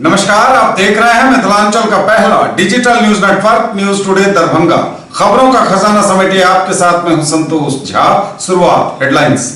नमस्कार, आप देख रहे हैं मिथिलांचल का पहला digital news network news today Darbhanga. खबरों का खजाना समेटिए आपके साथ में हूं संतोष झा। शुरुआत हेडलाइंस।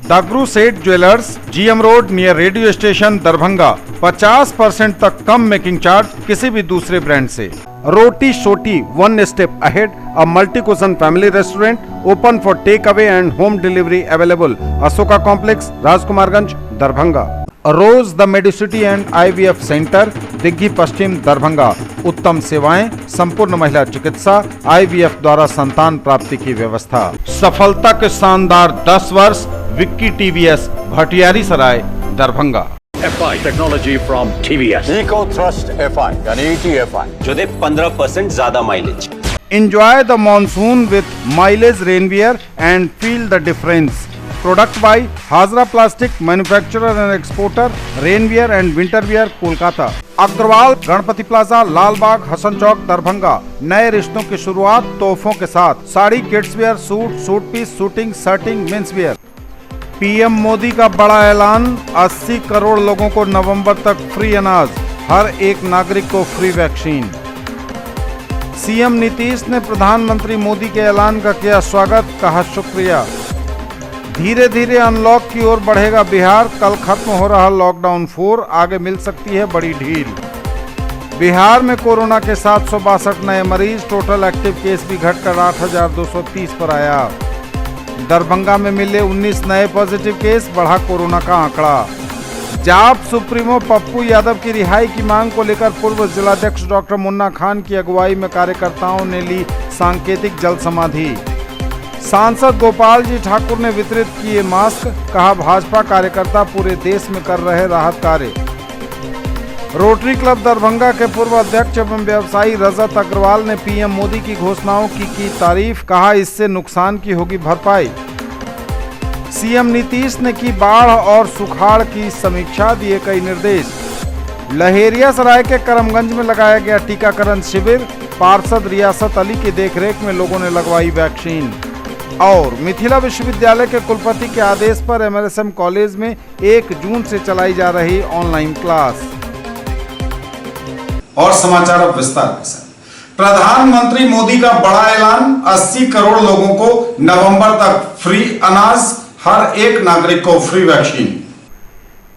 दागरू सेठ jewellers, GM road near radio station Darbhanga 50% तक कम मेकिंग चार्ज किसी भी दूसरे ब्रांड से। Roti Shoti one step ahead, a multi cuisine family restaurant open for take away and home delivery available. Ashoka complex, Rajkumarganj, Darbhanga. Rose the medicity and IVF centre, Digghi Paschim, Darbhanga. उत्तम सेवाएं, संपूर्ण महिला चिकित्सा, IVF द्वारा संतान प्राप्ति की व्यवस्था। सफलता के शानदार 10 वर्ष, Vicky TVS, Bhatiyari Sarai, Darbhanga. FI technology from TVS, eco thrust FI यानी ETFI जो दे 15% ज्यादा mileage. Enjoy the monsoon with mileage rainwear and feel the difference. Product by Hazra Plastic, manufacturer and exporter, rainwear and winter wear, Kolkata. Agrawal Ganpati plaza, Lalbagh, Hasan Chowk, Darbhanga. नए रिश्तों की शुरुआत तोहफों के साथ। Sari, kids wear, suit piece, shooting, shirting, men's wear. PM Modi का बड़ा ऐलान, 80 करोड़ लोगों को नवंबर तक फ्री अनाज, हर एक नागरिक को फ्री वैक्सीन। CM नीतीश ने प्रधानमंत्री मोदी के ऐलान का किया स्वागत, कहा शुक्रिया। धीरे धीरे अनलॉक की ओर बढ़ेगा बिहार, कल खत्म हो रहा लॉकडाउन 4, आगे मिल सकती है बड़ी ढील। बिहार में कोरोना के 762 नए मरीज, टोटल एक्टिव केस भी घटकर 8,230 पर आया। दरभंगा में मिले 19 नए पॉजिटिव केस, बढ़ा कोरोना का आंकड़ा। जाप सुप्रीमो पप्पू यादव की रिहाई की मांग को लेकर पूर्व जिलाध्यक्ष डॉक्टर मुन्ना खान की अगुवाई में कार्यकर्ताओं ने ली सांकेतिक जल समाधि। सांसद गोपाल जी ठाकुर ने वितरित किए मास्क, कहा भाजपा कार्यकर्ता पूरे देश में कर रहे राहत कार्य। रोटरी क्लब दरभंगा के पूर्व अध्यक्ष एवं व्यवसायी रजत अग्रवाल ने PM मोदी की घोषणाओं की तारीफ, कहा इससे नुकसान की होगी भरपाई। CM नीतीश ने की बाढ़ और सुखाड़ की समीक्षा, दिए कई निर्देश। लहेरियासराय के करमगंज में लगाया गया टीकाकरण शिविर, पार्षद रियासत अली की देखरेख में लोगों ने लगवाई वैक्सीन। और मिथिला विश्वविद्यालय के कुलपति के आदेश पर MLSM कॉलेज में 1 जून से चलाई जा रही ऑनलाइन क्लास। और समाचार अब विस्तार से। प्रधानमंत्री मोदी का बड़ा ऐलान, 80 करोड़ लोगों को नवंबर तक फ्री अनाज, हर एक नागरिक को फ्री वैक्सीन।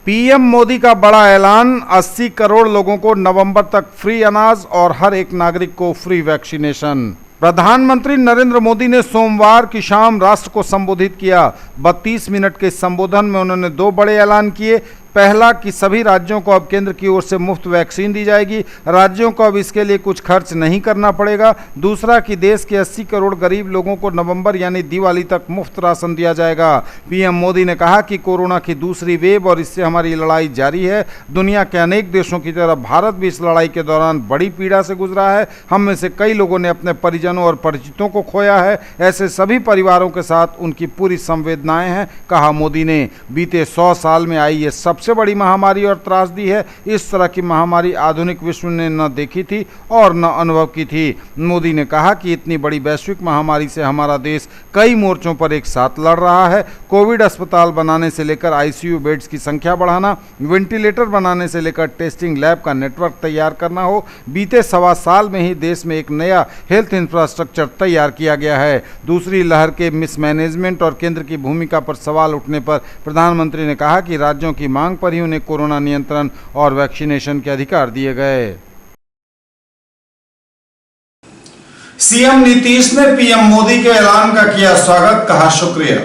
PM मोदी का बड़ा ऐलान, 80 करोड़ लोगों को नवंबर तक फ्री अनाज और हर एक नागरिक को फ्री वैक्सीनेशन। प्रधानमंत्री नरेंद्र मोदी ने सोमवार की शाम राष्ट्र को संबोधित किया। 32 मिनट के संबोधन में उन्होंने 2 बड़े ऐलान किए। पहला कि सभी राज्यों को अब केंद्र की ओर से मुफ्त वैक्सीन दी जाएगी, राज्यों को अब इसके लिए कुछ खर्च नहीं करना पड़ेगा। दूसरा कि देश के 80 करोड़ गरीब लोगों को नवंबर यानी दिवाली तक मुफ्त राशन दिया जाएगा। PM मोदी ने कहा कि कोरोना की दूसरी वेव और इससे हमारी लड़ाई जारी है। दुनिया के अनेक देशों की तरह भारत भी इस लड़ाई के दौरान बड़ी पीड़ा से गुजरा है। हम में से कई लोगों ने अपने परिजनों और परिचितों को खोया है। ऐसे सभी परिवारों के साथ उनकी पूरी संवेदनाएं हैं, कहा मोदी ने। बीते 100 साल में आई ये सबसे बड़ी महामारी और त्रासदी है। इस तरह की महामारी आधुनिक विश्व ने न देखी थी और न अनुभव की थी। मोदी ने कहा कि इतनी बड़ी वैश्विक महामारी से हमारा देश कई मोर्चों पर एक साथ लड़ रहा है। कोविड अस्पताल बनाने से लेकर ICU बेड्स की संख्या बढ़ाना, वेंटिलेटर बनाने से लेकर टेस्टिंग लैब का नेटवर्क तैयार करना हो, बीते 1.25 साल में ही देश में एक नया हेल्थ इंफ्रास्ट्रक्चर तैयार किया गया है। दूसरी लहर के मिसमैनेजमेंट और केंद्र की भूमिका पर सवाल उठने पर प्रधानमंत्री ने कहा कि राज्यों की मांग पर ही उन्हें कोरोना नियंत्रण और वैक्सीनेशन के अधिकार दिए गए। CM नीतीश ने PM मोदी के ऐलान का किया स्वागत, कहा शुक्रिया।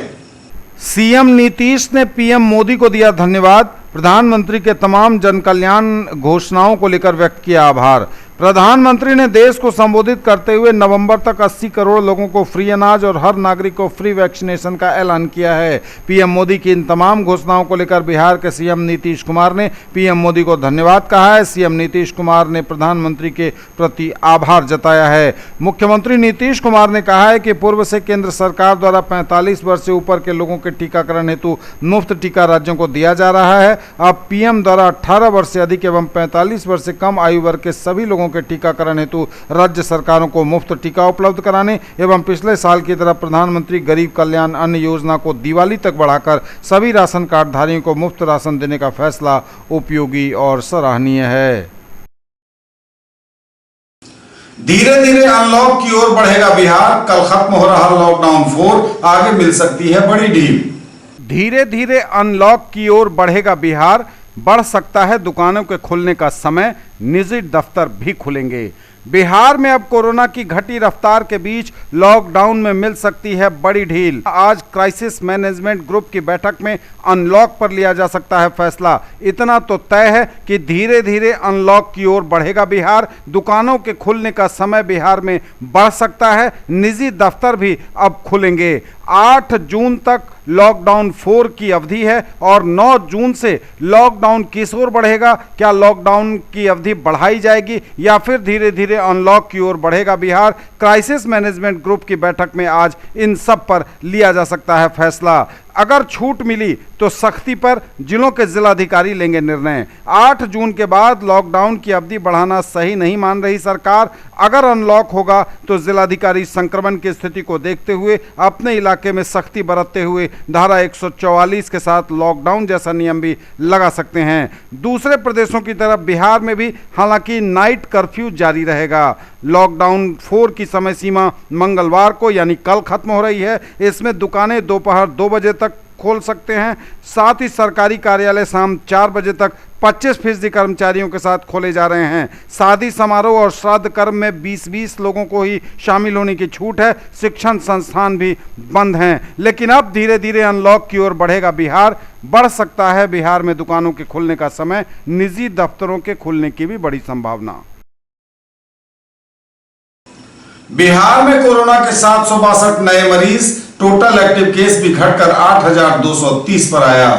CM नीतीश ने PM मोदी को दिया धन्यवाद, प्रधानमंत्री के तमाम जन कल्याण घोषणाओं को लेकर व्यक्त किया आभार। प्रधानमंत्री ने देश को संबोधित करते हुए नवंबर तक 80 करोड़ लोगों को फ्री अनाज और हर नागरिक को फ्री वैक्सीनेशन का ऐलान किया है। PM मोदी की इन तमाम घोषणाओं को लेकर बिहार के CM नीतीश कुमार ने PM मोदी को धन्यवाद कहा है। CM नीतीश कुमार ने प्रधानमंत्री के प्रति आभार जताया है। मुख्यमंत्री नीतीश कुमार ने कहा है कि पूर्व से केंद्र सरकार द्वारा 45 वर्ष से ऊपर के लोगों के टीकाकरण हेतु मुफ्त टीका राज्यों को दिया जा रहा है। अब PM द्वारा 18 वर्ष से अधिक एवं 45 वर्ष से कम आयु वर्ग के सभी लोगों लोगों के टीकाकरण हेतु राज्य सरकारों को मुफ्त टीका उपलब्ध कराने एवं पिछले साल की तरह प्रधानमंत्री गरीब कल्याण अन्न योजना को दिवाली तक बढ़ाकर सभी राशन कार्डधारियों को मुफ्त राशन देने का फैसला उपयोगी और सराहनीय है। धीरे धीरे अनलॉक की ओर बढ़ेगा बिहार, कल खत्म हो रहा लॉकडाउन 4, आगे मिल सकती है बड़ी ढील। धीरे धीरे अनलॉक की ओर बढ़ेगा बिहार, बढ़ सकता है दुकानों के खुलने का समय, निजी दफ्तर भी खुलेंगे। बिहार में अब कोरोना की घटी रफ्तार के बीच लॉकडाउन में मिल सकती है बड़ी ढील। आज क्राइसिस मैनेजमेंट ग्रुप की बैठक में अनलॉक पर लिया जा सकता है फैसला। इतना तो तय है कि धीरे धीरे अनलॉक की ओर बढ़ेगा बिहार, दुकानों के खुलने का समय बिहार में बढ़ सकता है, निजी दफ्तर भी अब खुलेंगे। 8 जून तक लॉकडाउन 4 की अवधि है और 9 जून से लॉकडाउन किस ओर बढ़ेगा, क्या लॉकडाउन की अवधि बढ़ाई जाएगी या फिर धीरे धीरे अनलॉक की ओर बढ़ेगा बिहार। क्राइसिस मैनेजमेंट ग्रुप की बैठक में आज इन सब पर लिया जा सकता है फैसला। अगर छूट मिली तो सख्ती पर जिलों के जिलाधिकारी लेंगे निर्णय। 8 जून के बाद लॉकडाउन की अवधि बढ़ाना सही नहीं मान रही सरकार। अगर अनलॉक होगा तो जिलाधिकारी संक्रमण की स्थिति को देखते हुए अपने इलाके में सख्ती बरतते हुए धारा 144 के साथ लॉकडाउन जैसा नियम भी लगा सकते हैं। दूसरे प्रदेशों की तरफ बिहार में भी हालांकि नाइट कर्फ्यू जारी रहेगा। लॉकडाउन 4 की समय सीमा मंगलवार को यानी कल खत्म हो रही है। इसमें दुकानें दोपहर 2 बजे तक खोल सकते हैं। साथ ही सरकारी कार्यालय शाम 4 बजे तक 25% कर्मचारियों के साथ खोले जा रहे हैं। शादी समारोह और श्राद्ध कर्म में 20-20 लोगों को ही शामिल होने की छूट है। शिक्षण संस्थान भी बंद हैं। लेकिन अब धीरे धीरे अनलॉक की ओर बढ़ेगा बिहार, बढ़ सकता है बिहार में दुकानों के खुलने का समय, निजी दफ्तरों के खुलने की भी बड़ी संभावना। बिहार में कोरोना के 762 नए मरीज, टोटल एक्टिव केस भी घटकर 8,230 पर आया।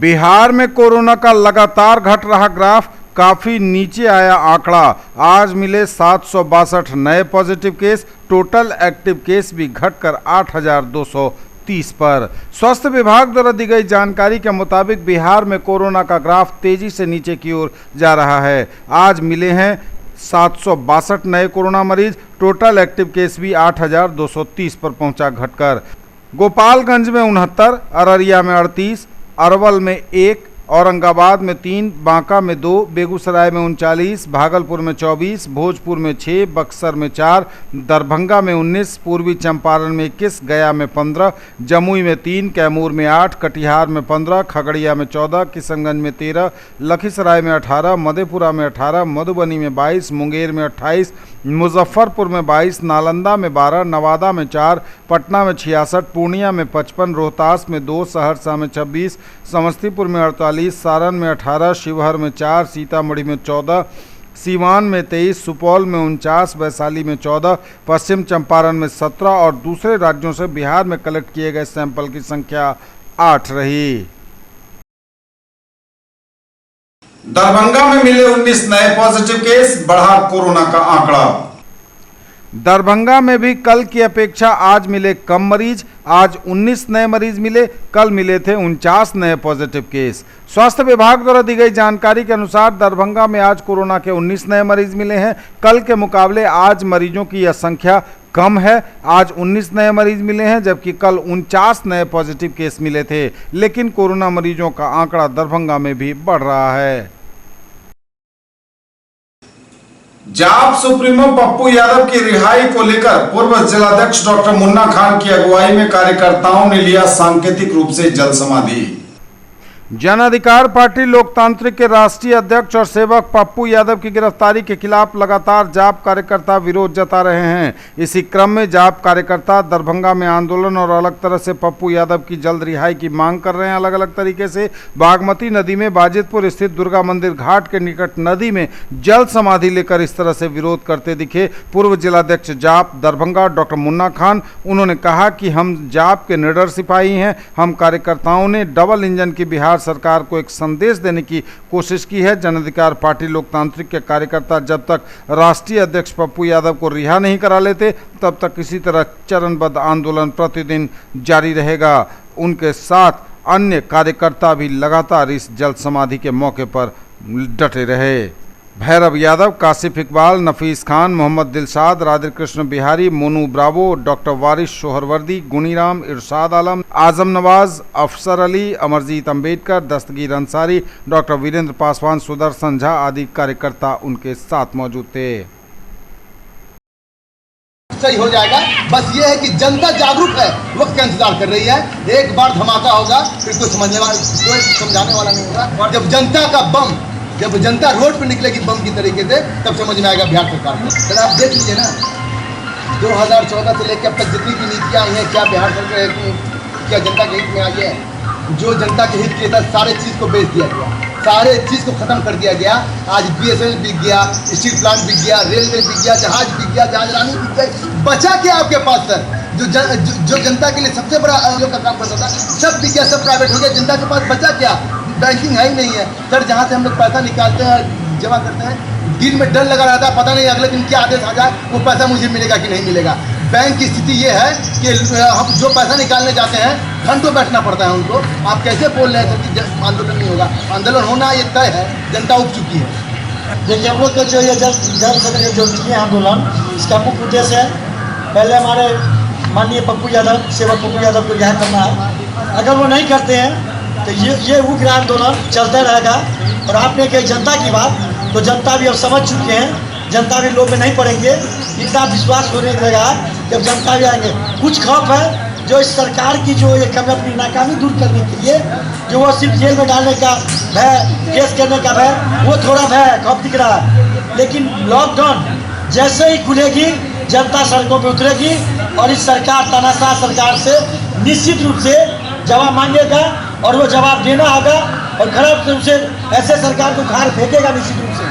बिहार में कोरोना का लगातार घट रहा ग्राफ, काफी नीचे आया आंकड़ा। आज मिले 762 नए positive case, total active case भी घटकर 8,230 पर। स्वास्थ्य विभाग द्वारा दी गई जानकारी के मुताबिक बिहार में कोरोना का ग्राफ तेजी से नीचे की ओर जा रहा है। आज मिले हैं 762 नए कोरोना मरीज, टोटल एक्टिव केस भी 8,230 पर पहुंचा घटकर। गोपालगंज में 69, अररिया में 38, अरवल में 1, औरंगाबाद में 3, बांका में 2, बेगूसराय में 39, भागलपुर में 24, भोजपुर में 6, बक्सर में 4, दरभंगा में 19, पूर्वी चंपारण में 21, गया में 15, जमुई में 3, कैमूर में 8, कटिहार में 15, खगड़िया में 14, किशनगंज में 13, लखीसराय में 18, मधेपुरा में 18, मधुबनी में 22, मुंगेर में 28, मुजफ्फरपुर में 22, नालंदा में 12, नवादा में 4, पटना में 66, पूर्णिया में 55, रोहतास में 2, सहरसा में 26, समस्तीपुर में 48, सारण में 18, शिवहर में 4, सीतामढ़ी में 14, सीवान में 23, सुपौल में 49, वैशाली में 14, पश्चिम चंपारण में 17 और दूसरे राज्यों से बिहार में कलेक्ट किए गए सैंपल की संख्या 8 रही। दरभंगा में मिले 19 नए पॉजिटिव केस, बढ़ा कोरोना का आंकड़ा। दरभंगा में भी कल की अपेक्षा आज मिले कम मरीज। आज 19 नए मरीज मिले, कल मिले थे 49 नए पॉजिटिव केस। स्वास्थ्य विभाग द्वारा दी गई जानकारी के अनुसार दरभंगा में आज कोरोना के 19 नए मरीज मिले हैं। कल के मुकाबले आज मरीजों की यह संख्या कम है। आज 19 नए मरीज मिले हैं जबकि कल 49 नए पॉजिटिव केस मिले थे। लेकिन कोरोना मरीजों का आंकड़ा दरभंगा में भी बढ़ रहा है। जाप सुप्रीमो पप्पू यादव की रिहाई को लेकर पूर्व जिलाध्यक्ष डॉक्टर मुन्ना खान की अगुवाई में कार्यकर्ताओं ने लिया सांकेतिक रूप से जल समाधि। जन अधिकार पार्टी लोकतांत्रिक के राष्ट्रीय अध्यक्ष और सेवक पप्पू यादव की गिरफ्तारी के खिलाफ लगातार जाप कार्यकर्ता विरोध जता रहे हैं। इसी क्रम में जाप कार्यकर्ता दरभंगा में आंदोलन और अलग तरह से पप्पू यादव की जल्द रिहाई की मांग कर रहे हैं। अलग अलग तरीके से बागमती नदी में बाजितपुर स्थित दुर्गा मंदिर घाट के निकट नदी में जल समाधि लेकर इस तरह से विरोध करते दिखे पूर्व जिलाध्यक्ष जाप दरभंगा डॉक्टर मुन्ना खान। उन्होंने कहा कि हम जाप के निडर सिपाही हैं। हम कार्यकर्ताओं ने डबल इंजन की बिहार सरकार को एक संदेश देने की कोशिश की है। जन अधिकार पार्टी लोकतांत्रिक के कार्यकर्ता जब तक राष्ट्रीय अध्यक्ष पप्पू यादव को रिहा नहीं करा लेते तब तक किसी तरह चरणबद्ध आंदोलन प्रतिदिन जारी रहेगा। उनके साथ अन्य कार्यकर्ता भी लगातार इस जल समाधि के मौके पर डटे रहे। भैरव यादव, कासिफ इकबाल, नफीस खान, मोहम्मद दिलशाद, राधाकृष्ण बिहारी, मोनू ब्रावो, डॉक्टर वारिस सोहरवर्दी, गुनीराम, इरशाद आलम, आजम नवाज, अफसर अली, अमरजीत अंबेडकर, दस्तगीर अंसारी, डॉक्टर वीरेंद्र पासवान, सुदर्शन झा आदि कार्यकर्ता उनके साथ मौजूद थे। सही हो जाएगा। बस ये है कि जनता जागरूक है, वक्त का इंतजार कर रही है। एक बार धमाका होगा फिर कोई समझाने वाला नहीं होगा। जब जनता रोड पर निकलेगी बम की तरीके से, तब समझ में आएगा बिहार सरकार को। सर आप देख लीजिए ना, 2014 से लेकर अब तक जितनी भी नीतियाँ आई हैं, क्या बिहार सरकार क्या जनता के हित में आई है? जो जनता के हित के तहत सारे चीज़ को बेच दिया गया, सारे चीज़ को ख़त्म कर दिया गया। आज BSNL बिक गया, स्टील प्लांट बिक गया, रेलवे बिक गया, जहाज बिक गया, जहाजरानी बिक गई। बचा क्या आपके पास सर? जो जनता के लिए सबसे बड़ा जो का काम करता था, सब बिक गया, सब प्राइवेट हो गया। जनता के पास बचा क्या? बैंकिंग है ही नहीं है सर। जहाँ से हम लोग पैसा निकालते हैं, जमा करते हैं, दिल में डर लगा रहता है, पता नहीं अगले दिन क्या आदेश आ जाए, वो पैसा मुझे मिलेगा कि नहीं मिलेगा। बैंक की स्थिति ये है कि हम जो पैसा निकालने जाते हैं, घंटों बैठना पड़ता है उनको। आप कैसे बोल रहे हैं सर कि आंदोलन नहीं होगा? आंदोलन होना ये तय है, जनता उठ चुकी है। देखिए हम लोग का जो ये जो किए आंदोलन, इसका मुख्य उद्देश्य है, पहले हमारे माननीय पप्पू यादव, सेवक पप्पू यादव को रिहा करना है। अगर वो नहीं करते हैं तो ये उग्र आंदोलन चलता रहेगा। और आपने कही जनता की बात, तो जनता भी अब समझ चुके हैं, जनता भी लोग में नहीं पड़ेंगे। इतना विश्वास होने लगेगा कि अब जनता भी आएंगे। कुछ खौफ है जो इस सरकार की जो ये कमी, अपनी नाकामी दूर करने के लिए जो वो सिर्फ जेल में डालने का भय, केस करने का भय, वो थोड़ा भय खौफ दिख रहा है। लेकिन लॉकडाउन जैसे ही खुलेगी, जनता सड़कों पर उतरेगी और इस सरकार, तानाशाह सरकार से निश्चित रूप से जवाब मांगेगा और वो जवाब देना होगा और खराब रूप से ऐसे सरकार को खार फेंकेगा निश्चित रूप से।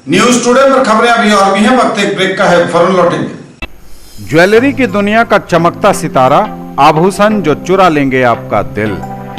न्यूज टुडे पर खबरें अभी और भी हैं, वक्त एक ब्रेक का है, फौरन लौटेंगे। ज्वेलरी की दुनिया का चमकता सितारा, आभूषण जो चुरा लेंगे आपका दिल।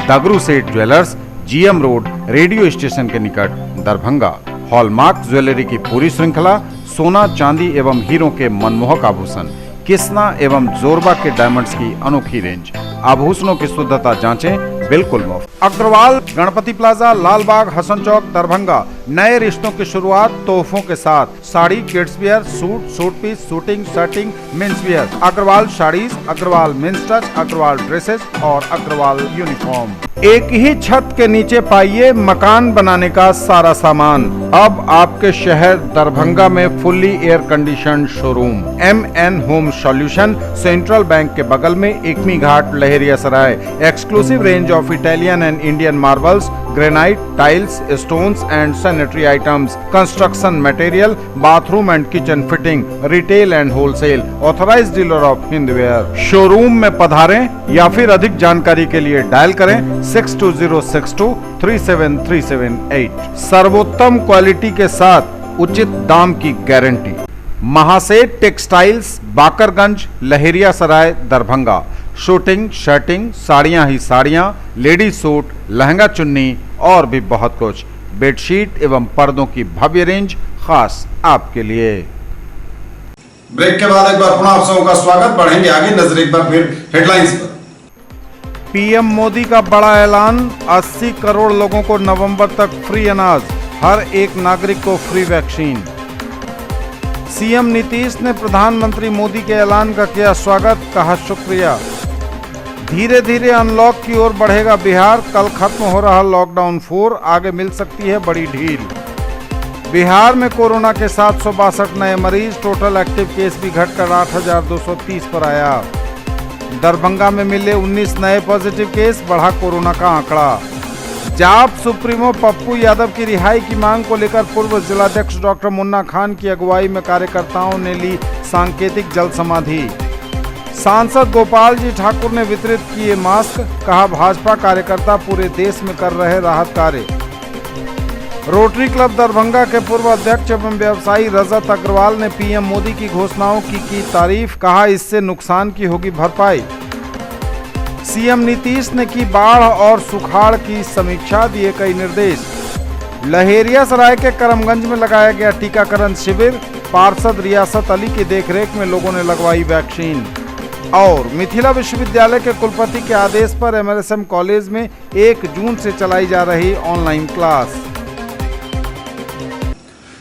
दगरू सेठ jewellers, GM road, radio station के निकट, दरभंगा। हॉलमार्क ज्वेलरी की पूरी श्रृंखला, सोना, चांदी एवं हीरों के मनमोहक आभूषण, किस्ना एवं जोरबा के डायमंड्स की अनोखी रेंज। आभूषणों की शुद्धता जांचें, बिल्कुल मुफ्त। अग्रवाल गणपति प्लाजा, लालबाग, हसन चौक, दरभंगा। नए रिश्तों की शुरुआत तोहफों के साथ। Sari, kids wear, suit, suit piece, shooting, shirting, men's wear. Agrawal saris, Agrawal men's touch, Agrawal dresses और अग्रवाल यूनिफॉर्म। एक ही छत के नीचे पाइए मकान बनाने का सारा सामान। अब आपके शहर दरभंगा में fully air condition showroom. MN home solution, central bank के बगल में, Ekmi Ghat, Laheria Sarai. Exclusive range of Italian and Indian marbles, granite, tiles, stones and sanitary items, construction material, bathroom and kitchen fitting, retail and wholesale, authorized dealer of Hindware। Showroom में पधारें या फिर अधिक जानकारी के लिए डायल करें 6206237378। सर्वोत्तम क्वालिटी के साथ उचित दाम की गारंटी। महासेठ टेक्सटाइल्स, बाकरगंज, लहेरिया सराय, दरभंगा। शूटिंग, शर्टिंग, साड़ियाँ ही साड़ियाँ, लेडीज सूट, लहंगा चुन्नी और भी बहुत कुछ। बेडशीट एवं पर्दों की भव्य रेंज खास आपके लिए। ब्रेक के बाद एक बार पुनः आप सबका स्वागत। बढ़ेंगे आगे, नजर एक बार फिर हेडलाइंस पर। PM मोदी का बड़ा ऐलान, 80 करोड़ लोगों को नवंबर तक फ्री अनाज, हर एक नागरिक को फ्री वैक्सीन। CM नीतीश ने प्रधानमंत्री मोदी के ऐलान का किया स्वागत, कहा शुक्रिया। धीरे धीरे अनलॉक की ओर बढ़ेगा बिहार, कल खत्म हो रहा लॉकडाउन 4, आगे मिल सकती है बड़ी ढील। बिहार में कोरोना के 762 नए मरीज, टोटल एक्टिव केस भी घटकर 8,230 पर आया। दरभंगा में मिले 19 नए पॉजिटिव केस, बढ़ा कोरोना का आंकड़ा। जाप सुप्रीमो पप्पू यादव की रिहाई की मांग को लेकर पूर्व जिलाध्यक्ष डॉक्टर मुन्ना खान की अगुवाई में कार्यकर्ताओं ने ली सांकेतिक जल समाधि। सांसद गोपाल जी ठाकुर ने वितरित किए मास्क, कहा भाजपा कार्यकर्ता पूरे देश में कर रहे राहत कार्य। रोटरी क्लब दरभंगा के पूर्व अध्यक्ष एवं व्यवसायी रजत अग्रवाल ने PM मोदी की घोषणाओं की तारीफ, कहा इससे नुकसान की होगी भरपाई। CM नीतीश ने की बाढ़ और सुखाड़ की समीक्षा, दिए कई निर्देश। लहेरिया सराय के करमगंज में लगाया गया टीकाकरण शिविर, पार्षद रियासत अली की देखरेख में लोगों ने लगवाई वैक्सीन। और मिथिला विश्वविद्यालय के कुलपति के आदेश पर MLSM कॉलेज में 1 जून से चलाई जा रही ऑनलाइन क्लास।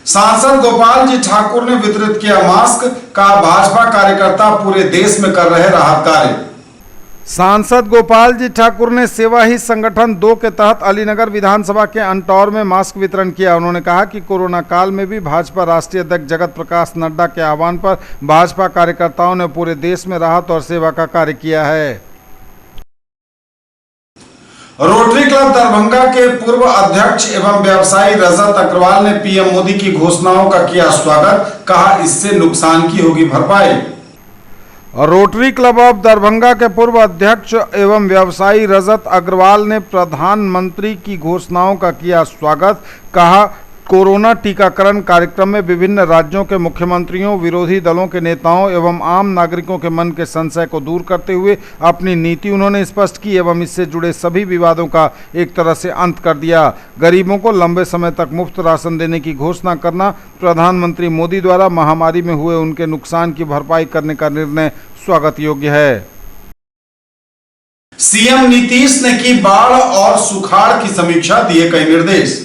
सांसद गोपाल जी ठाकुर ने वितरित किया मास्क, कहा भाजपा कार्यकर्ता पूरे देश में कर रहे राहत कार्य। सांसद गोपाल जी ठाकुर ने सेवा ही संगठन 2 के तहत अलीनगर विधानसभा के अंटौर में मास्क वितरण किया। उन्होंने कहा कि कोरोना काल में भी भाजपा राष्ट्रीय अध्यक्ष जगत प्रकाश नड्डा के आह्वान पर भाजपा कार्यकर्ताओं ने पूरे देश में राहत और सेवा का कार्य किया है। रोटरी क्लब दरभंगा के पूर्व अध्यक्ष एवं व्यवसायी रजत अग्रवाल ने पीएम मोदी की घोषणाओं का किया स्वागत, कहा इससे नुकसान की होगी भरपाई। रोटरी क्लब ऑफ दरभंगा के पूर्व अध्यक्ष एवं व्यवसायी रजत अग्रवाल ने प्रधानमंत्री की घोषणाओं का किया स्वागत, कहा कोरोना टीकाकरण कार्यक्रम में विभिन्न राज्यों के मुख्यमंत्रियों, विरोधी दलों के नेताओं एवं आम नागरिकों के मन के संशय को दूर करते हुए अपनी नीति उन्होंने स्पष्ट की एवं इससे जुड़े सभी विवादों का एक तरह से अंत कर दिया। गरीबों को लंबे समय तक मुफ्त राशन देने की घोषणा करना, प्रधानमंत्री मोदी द्वारा महामारी में हुए उनके नुकसान की भरपाई करने का निर्णय स्वागत योग्य है। सीएम नीतीश ने की बाढ़ और सुखाड़ की समीक्षा, दिए कई निर्देश।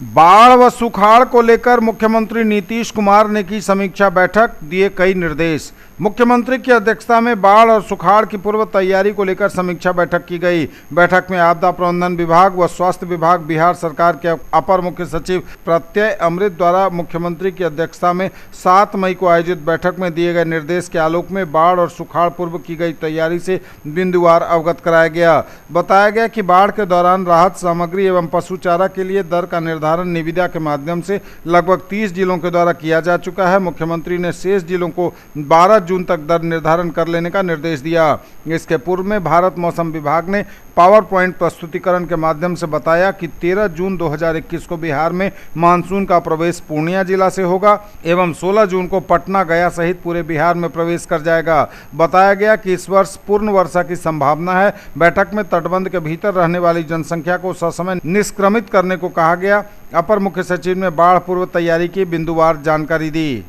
बाढ़ व सुखाड़ को लेकर मुख्यमंत्री नीतीश कुमार ने की समीक्षा बैठक, दिए कई निर्देश। मुख्यमंत्री की अध्यक्षता में बाढ़ और सुखाड़ की पूर्व तैयारी को लेकर समीक्षा बैठक की गई। बैठक में आपदा प्रबंधन विभाग व स्वास्थ्य विभाग, बिहार सरकार के अपर मुख्य सचिव प्रत्यय अमृत द्वारा मुख्यमंत्री की अध्यक्षता में 7 मई को आयोजित बैठक में दिए गए निर्देश के आलोक में बाढ़ और सुखाड़ पूर्व की गई तैयारी से बिंदुवार अवगत कराया गया। बताया गया कि बाढ़ के दौरान राहत सामग्री एवं पशु चारा के लिए दर का निर्धारण निविदा के माध्यम से लगभग 30 जिलों के द्वारा किया जा चुका है। मुख्यमंत्री ने शेष जिलों को 12 जून तक दर निर्धारण कर लेने का निर्देश दिया। इसके पूर्व में भारत मौसम विभाग ने पावर पॉइंट प्रस्तुतिकरण के माध्यम से बताया कि 13 जून 2021 को बिहार में मानसून का प्रवेश पूर्णिया जिला से होगा एवं 16 जून को पटना, गया सहित पूरे बिहार में प्रवेश कर जाएगा। बताया गया कि इस वर्ष पूर्ण वर्षा की संभावना है। बैठक में तटबंध के भीतर रहने वाली जनसंख्या को ससमय निष्क्रमित करने को कहा गया। अपर मुख्य सचिव ने बाढ़ पूर्व तैयारी की बिंदुवार जानकारी दी।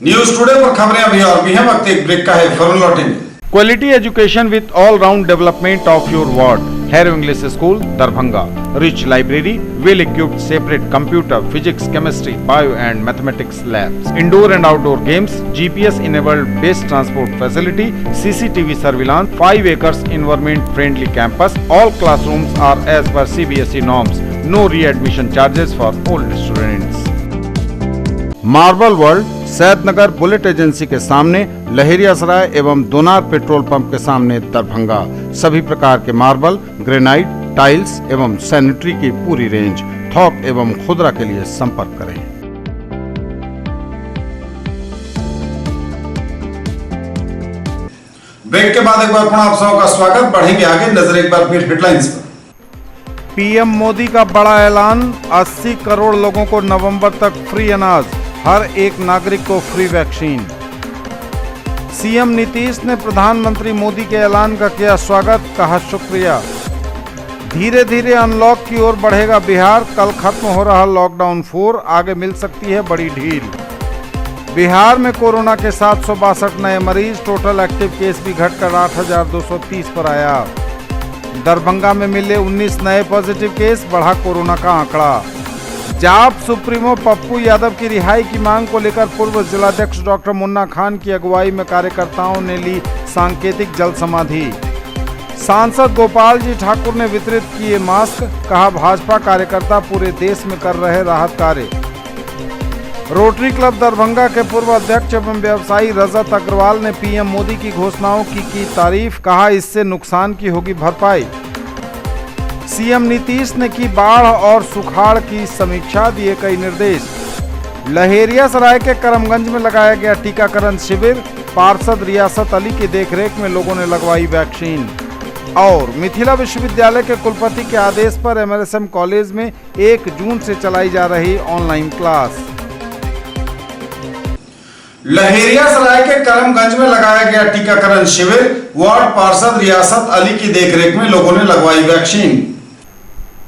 न्यूज टुडे पर खबरें अभी और भी हैं, वक्त एक ब्रेक का है, फौरन लौटेंगे। Quality education with all round development of your ward. Harrow English school Darbhanga, rich library, well equipped separate computer, physics, chemistry, bio and mathematics labs, indoor and outdoor games, GPS enabled best transport facility, CCTV surveillance, 5 acres environment friendly campus. All classrooms are as per CBSE norms. No readmission charges for all students. Marble world, Saidnagar bullet agency के सामने, लहेरियासराय एवं दोनार petrol pump के सामने दरभंगा। सभी प्रकार के marble, granite, tiles एवं sanitary की पूरी रेंज। थोक एवं खुदरा के लिए संपर्क करें। ब्रेक के बाद एक बार पुनः आप सबका स्वागत। बढ़ेंगे आगे, नजर एक बार फिर हेडलाइंस पर। पीएम मोदी का बड़ा ऐलान, 80 करोड़ लोगों को नवंबर तक फ्री अनाज, हर एक नागरिक को फ्री वैक्सीन। सीएम नीतीश ने प्रधानमंत्री मोदी के ऐलान का किया स्वागत, कहा शुक्रिया। धीरे धीरे अनलॉक की ओर बढ़ेगा बिहार, कल खत्म हो रहा लॉकडाउन 4, आगे मिल सकती है बड़ी ढील। बिहार में कोरोना के 762 नए मरीज, टोटल एक्टिव केस भी घटकर 8,230 पर आया। दरभंगा में मिले 19 नए पॉजिटिव केस, बढ़ा कोरोना का आंकड़ा। जाप सुप्रीमो पप्पू यादव की रिहाई की मांग को लेकर पूर्व जिलाध्यक्ष डॉक्टर मुन्ना खान की अगुवाई में कार्यकर्ताओं ने ली सांकेतिक जल समाधि। सांसद गोपाल जी ठाकुर ने वितरित किए मास्क, कहा भाजपा कार्यकर्ता पूरे देश में कर रहे राहत कार्य। रोटरी क्लब दरभंगा के पूर्व अध्यक्ष एवं व्यवसायी रजत अग्रवाल ने पीएम मोदी की घोषणाओं की तारीफ, कहा इससे नुकसान की होगी भरपाई। सीएम नीतीश ने की बाढ़ और सुखाड़ की समीक्षा, दिए कई निर्देश। लहेरियासराय के करमगंज में लगाया गया टीकाकरण शिविर, पार्षद रियासत अली की देखरेख में लोगों ने लगवाई वैक्सीन। और मिथिला विश्वविद्यालय के कुलपति के आदेश पर एमएलएसएम कॉलेज में 1 जून से चलाई जा रही ऑनलाइन क्लास। लहेरियासराय के करमगंज में लगाया गया टीकाकरण शिविर, वार्ड पार्षद रियासत अली की देखरेख में लोगों ने लगवाई वैक्सीन।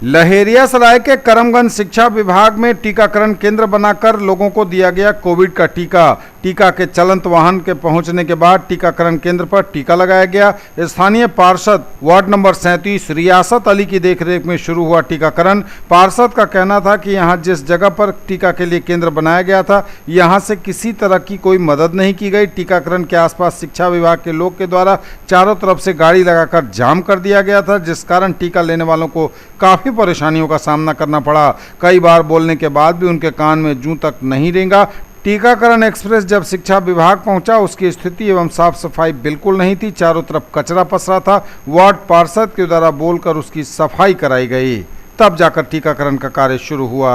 लहेरियासराय के करमगंज शिक्षा विभाग में टीकाकरण केंद्र बनाकर लोगों को दिया गया कोविड का टीका। टीका के चलंत वाहन के पहुंचने के बाद टीकाकरण केंद्र पर टीका लगाया गया। स्थानीय पार्षद वार्ड नंबर 37 रियासत अली की देखरेख में शुरू हुआ टीकाकरण। पार्षद का कहना था कि यहां जिस जगह पर टीका के लिए केंद्र बनाया गया था, यहां से किसी तरह की कोई मदद नहीं की गई। टीकाकरण के आसपास शिक्षा विभाग के लोग के द्वारा चारों तरफ से गाड़ी लगाकर जाम कर दिया गया था, जिस कारण टीका लेने वालों को काफ़ी परेशानियों का सामना करना पड़ा। कई बार बोलने के बाद भी उनके कान में जूं तक नहीं रेंगा। टीकाकरण एक्सप्रेस जब शिक्षा विभाग पहुंचा, उसकी स्थिति एवं साफ सफाई बिल्कुल नहीं थी। चारों तरफ कचरा पसरा था। वार्ड पार्षद के द्वारा बोलकर उसकी सफाई कराई गई, तब जाकर टीकाकरण का कार्य शुरू हुआ।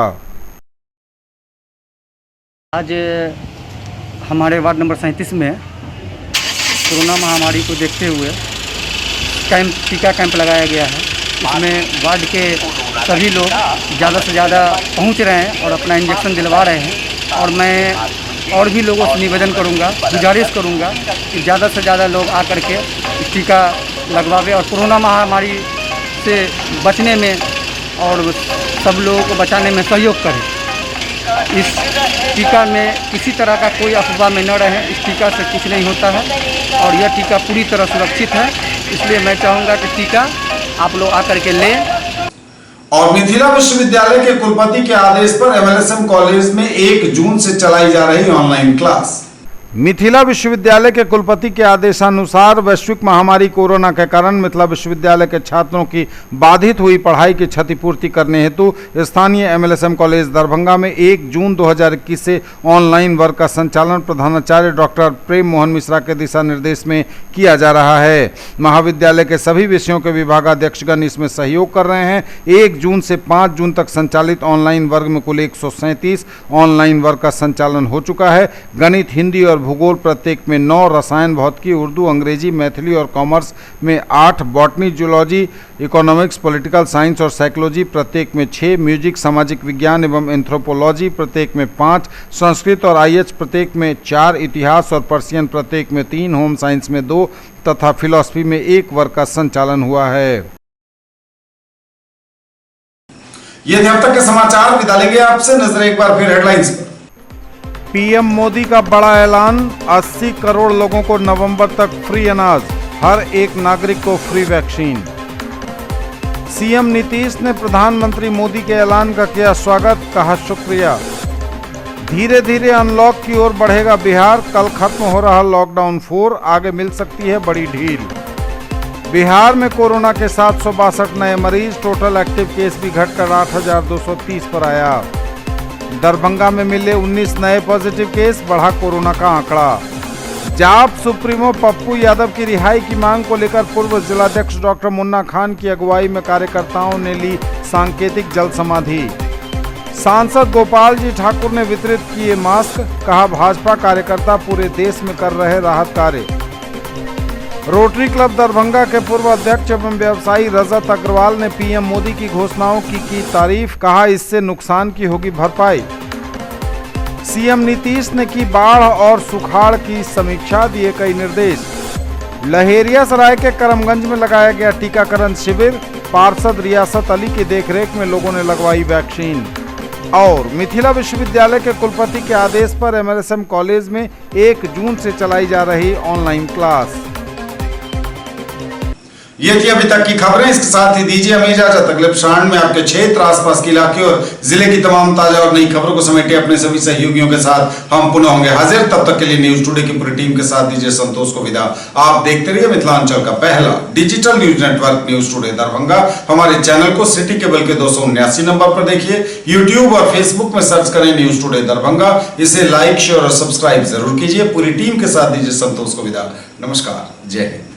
आज हमारे वार्ड नंबर 37 में कोरोना महामारी को देखते हुए टीका कैंप लगाया गया है। इसमें वार्ड के सभी लोग ज़्यादा से ज़्यादा पहुंच रहे हैं और अपना इंजेक्शन दिलवा रहे हैं। और मैं और भी लोगों से निवेदन करूंगा, गुजारिश करूंगा कि ज़्यादा से ज़्यादा लोग आकर के इस टीका लगवावे और कोरोना महामारी से बचने में और सब लोगों को बचाने में सहयोग करें। इस टीका में किसी तरह का कोई अफवाह में न रहें। इस टीका से कुछ नहीं होता है और यह टीका पूरी तरह सुरक्षित है। इसलिए मैं चाहूँगा कि टीका आप लोग आकर के लें। और मिथिला विश्वविद्यालय के कुलपति के आदेश पर एमएलएसएम कॉलेज में 1 जून से चलाई जा रही ऑनलाइन क्लास। मिथिला विश्वविद्यालय के कुलपति के आदेशानुसार वैश्विक महामारी कोरोना के कारण मिथिला विश्वविद्यालय के छात्रों की बाधित हुई पढ़ाई की क्षतिपूर्ति करने हेतु स्थानीय एमएलएसएम कॉलेज दरभंगा में 1 जून 2021 से ऑनलाइन वर्ग का संचालन प्रधानाचार्य डॉक्टर प्रेम मोहन मिश्रा के दिशा निर्देश में किया जा रहा है। महाविद्यालय के सभी विषयों के विभागाध्यक्षगण इसमें सहयोग कर रहे हैं। 1 जून से 5 जून तक संचालित ऑनलाइन वर्ग में कुल 137 ऑनलाइन वर्ग का संचालन हो चुका है। गणित, हिंदी और भूगोल प्रत्येक में 9, रसायन, भौतिकी, उर्दू, अंग्रेजी, मैथिली और कॉमर्स में 8, botany, zoology, economics, political science और साइकोलॉजी प्रत्येक में 6, म्यूजिक, सामाजिक विज्ञान एवं एंथ्रोपोलॉजी प्रत्येक में 5, संस्कृत और आईएच प्रत्येक में 4, इतिहास और पर्शियन प्रत्येक में 3, होम साइंस में 2 तथा फिलॉसफी में 1 वर्ग का संचालन हुआ है। ये थे अब तक के समाचार। विदा लेंगे आपसे। नजर एक बार फिर हेडलाइंस पर। पीएम मोदी का बड़ा ऐलान, 80 करोड़ लोगों को नवंबर तक फ्री अनाज, हर एक नागरिक को फ्री वैक्सीन। सीएम नीतीश ने प्रधानमंत्री मोदी के ऐलान का किया स्वागत, कहा शुक्रिया। धीरे धीरे अनलॉक की ओर बढ़ेगा बिहार, कल खत्म हो रहा लॉकडाउन 4, आगे मिल सकती है बड़ी ढील। बिहार में कोरोना के 762 नए मरीज, टोटल एक्टिव केस भी घटकर 8,230 पर आया। दरभंगा में मिले 19 नए पॉजिटिव केस, बढ़ा कोरोना का आंकड़ा। जाप सुप्रीमो पप्पू यादव की रिहाई की मांग को लेकर पूर्व जिलाध्यक्ष डॉक्टर मुन्ना खान की अगुवाई में कार्यकर्ताओं ने ली सांकेतिक जल समाधि। सांसद गोपाल जी ठाकुर ने वितरित किए मास्क, कहा भाजपा कार्यकर्ता पूरे देश में कर रहे राहत कार्य। रोटरी क्लब दरभंगा के पूर्व अध्यक्ष एवं व्यवसायी रजत अग्रवाल ने पीएम मोदी की घोषणाओं की तारीफ, कहा इससे नुकसान की होगी भरपाई। सीएम नीतीश ने की बाढ़ और सुखाड़ की समीक्षा, दिए कई निर्देश। लहेरियासराय के करमगंज में लगाया गया टीकाकरण शिविर, पार्षद रियासत अली की देखरेख में लोगों ने लगवाई वैक्सीन। और मिथिला विश्वविद्यालय के कुलपति के आदेश पर एमएलएसएम कॉलेज में 1 जून से चलाई जा रही ऑनलाइन क्लास। ये थी अभी तक की खबरें। इसके साथ ही दीजिए हमें इजाजत। अगले प्रसारण में आपके क्षेत्र, आसपास के इलाके और जिले की तमाम ताजा और नई खबरों को समेटे अपने सभी सहयोगियों के साथ हम पुनः होंगे हाजिर। तब तक के लिए न्यूज टुडे की पूरी टीम के साथ दीजिए संतोष को विदा। आप देखते रहिए मिथिलांचल का पहला digital news network news today Darbhanga. हमारे चैनल को सिटी केबल के 279 नंबर पर देखिए। यूट्यूब और फेसबुक में सर्च करें न्यूज टुडे दरभंगा। इसे लाइक, शेयर और सब्सक्राइब जरूर कीजिए। पूरी टीम के साथ दीजिए संतोष को विदा। नमस्कार, जय हिंद।